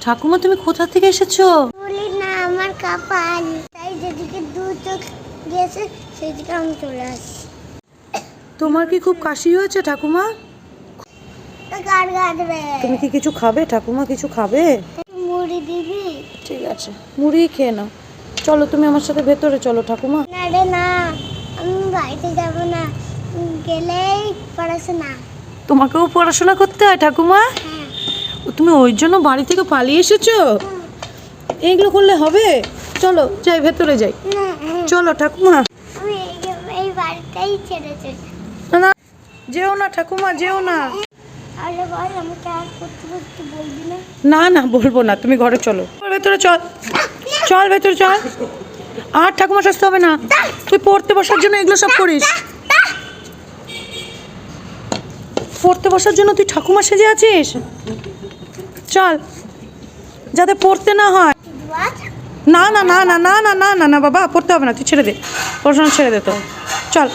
ঠাকুমা তুমি কোথা থেকে এসেছো? বলি না আমার কপাল, তাই যেদিকে দু চোখ গেছে সেদিকে আমি চলে আসি। তোমার কি খুব কাশি হয়েছে ঠাকুমা? গাড় গাড়বে। তুমি কি কিছু খাবে ঠাকুমা? কিছু খাবে? মুড়ি দিবি? ঠিক আছে, মুড়ি খেয়ে নাও। চলো তুমি আমার সাথে ভেতরে চলো ঠাকুমা। না রে না, আমি বাড়িতে যাব না, গেলেই পড়াশোনা। তোমাকেও পড়াশোনা করতে হয় ঠাকুমা? হ্যাঁ। তুমি ওই জন্য বাড়ি থেকে পালিয়ে এসেছো? এইগুলো করলে হবে? চলো যাই, ভেতরে যাই। না, চলো ঠাকুমা। আমি এই বাড়িটাই ছেড়েছি। না যেও না ঠাকুমা, যেও না। তাহলে বল আমাকে আর করতে করতে বলবি না? না না বলবো না, তুমি ঘরে চলো। ভেতরে চল, চল ভেতরে চল। আর ঠাকুমা আসতে হবে না, তুই পড়তে বসার জন্য এগুলো সব করিস। পড়তে বসার জন্য তুই ঠাকুমা সেজে আছিস? চল, যাতে পড়তে না হয়। না না না না না না না না না বাবা, পড়তে হবে না, তুই ছেড়ে দে, পড়াশোনা ছেড়ে দে তো। চল।